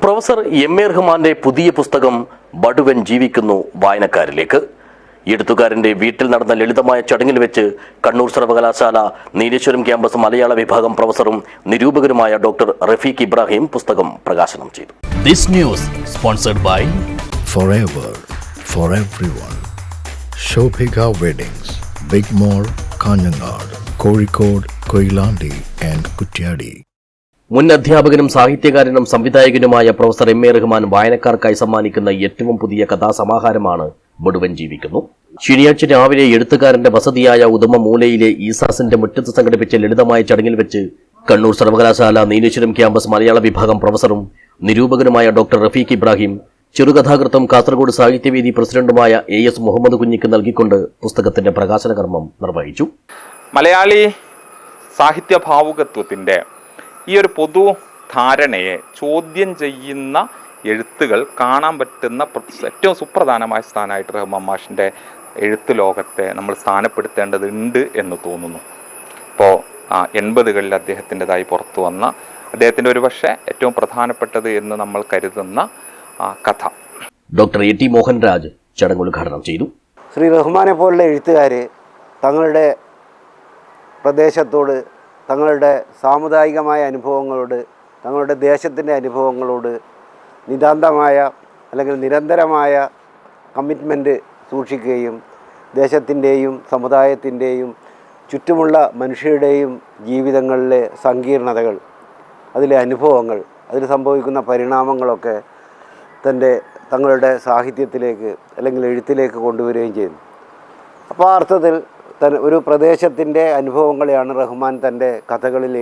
Professor M A റഹ്മാന്റെ പുതിയ പുസ്തകം ബടുവൻ ജീവിക്കുന്നു വായനക്കാരിലേക്ക്. എഴുത്തുകാരന്റെ വീട്ടിൽ നടന്ന ലളിതമായ ചടങ്ങിൽ വെച്ച് കണ്ണൂർ സർവകലാശാല നീലേശ്വരം ക്യാമ്പസ് മലയാള വിഭാഗം പ്രൊഫസറും നിരൂപകരുമായ ഡോക്ടർ റഫീഖ് ഇബ്രാഹിം പുസ്തകം പ്രകാശനം ചെയ്തു. This news sponsored by Forever for everyone. Shobhika Weddings, Big Mall, Kanjangad, Kozhikode, Koilandi and Kutyadi. മുൻ അധ്യാപകനും സാഹിത്യകാരനും സംവിധായകനുമായ പ്രൊഫസർ എം എ റഹ്മാൻ വായനക്കാർക്കായി സമ്മാനിക്കുന്ന ഏറ്റവും പുതിയ കഥാസമാഹാരമാണ് ബടുവൻ ജീവിക്കുന്നു. ശനിയാഴ്ച രാവിലെ എഴുത്തുകാരന്റെ വസതിയായ ഉദമ മൂലയിലെ ഈസാസിന്റെ മുറ്റത്ത് സംഘടിപ്പിച്ച ലളിതമായ ചടങ്ങിൽ വെച്ച് കണ്ണൂർ സർവകലാശാല നീലേശ്വരം ക്യാമ്പസ് മലയാള വിഭാഗം പ്രൊഫസറും നിരൂപകനുമായ ഡോക്ടർ റഫീഖ് ഇബ്രാഹിം ചെറുകഥാകൃത്തും കാസർഗോഡ് സാഹിത്യവേദി പ്രസിഡന്റുമായ AS മുഹമ്മദ് കുഞ്ഞിക്ക് നൽകിക്കൊണ്ട് പുസ്തകത്തിന്റെ പ്രകാശന കർമ്മം നിർവഹിച്ചു. മലയാളി സാഹിത്യ ഭാവുകത്വത്തിന്റെ ഈ ഒരു പൊതു ധാരണയെ ചോദ്യം ചെയ്യുന്ന എഴുത്തുകൾ കാണാൻ പറ്റുന്ന ഏറ്റവും സുപ്രധാനമായ സ്ഥാനമായിട്ട് റഹ്മാൻ മാഷിൻ്റെ എഴുത്ത് ലോകത്തെ നമ്മൾ സ്ഥാനപ്പെടുത്തേണ്ടതുണ്ട് എന്ന് തോന്നുന്നു. ഇപ്പോൾ 80കളിൽ അദ്ദേഹത്തിൻ്റെതായി പുറത്തു വന്ന അദ്ദേഹത്തിൻ്റെ ഒരു പക്ഷേ ഏറ്റവും പ്രധാനപ്പെട്ടത് എന്ന് നമ്മൾ കരുതുന്ന കഥ. ഡോക്ടർ AT മോഹൻരാജ് ചടങ്ങ് ഉദ്ഘാടനം ചെയ്തു. ശ്രീ റഹ്മാനെ പോലുള്ള എഴുത്തുകാർ തങ്ങളുടെ പ്രദേശത്തോട്, തങ്ങളുടെ സാമുദായികമായ അനുഭവങ്ങളോട്, തങ്ങളുടെ ദേശത്തിൻ്റെ അനുഭവങ്ങളോട് നിതാന്തമായ അല്ലെങ്കിൽ നിരന്തരമായ കമ്മിറ്റ്മെൻറ്റ് സൂക്ഷിക്കുകയും ദേശത്തിൻ്റെയും സമുദായത്തിൻ്റെയും ചുറ്റുമുള്ള മനുഷ്യരുടെയും ജീവിതങ്ങളിലെ സങ്കീർണതകൾ, അതിലെ അനുഭവങ്ങൾ, അതിൽ സംഭവിക്കുന്ന പരിണാമങ്ങളൊക്കെ തങ്ങളുടെ സാഹിത്യത്തിലേക്ക് അല്ലെങ്കിൽ എഴുത്തിലേക്ക് കൊണ്ടുവരികയും ചെയ്യുന്നു. അപ്പോൾ ആ അർത്ഥത്തിൽ ഒരു പ്രദേശത്തിൻ്റെ അനുഭവങ്ങളെയാണ് റഹ്മാൻ തൻ്റെ കഥകളിൽ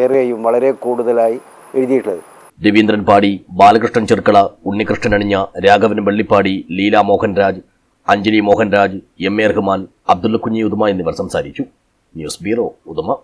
ഏറെയും വളരെ കൂടുതലായി എഴുതിയിട്ടുള്ളത്. രവീന്ദ്രൻ പാടി, ബാലകൃഷ്ണൻ ചെർക്കള, ഉണ്ണികൃഷ്ണൻ അണിഞ്ഞ, രാഘവൻ വെള്ളിപ്പാടി, ലീല മോഹൻരാജ്, അഞ്ജലി മോഹൻരാജ്, എം എ റഹ്മാൻ, അബ്ദുള്ള കുഞ്ഞി ഉദുമ എന്നിവർ സംസാരിച്ചു. News bureau, Uduma.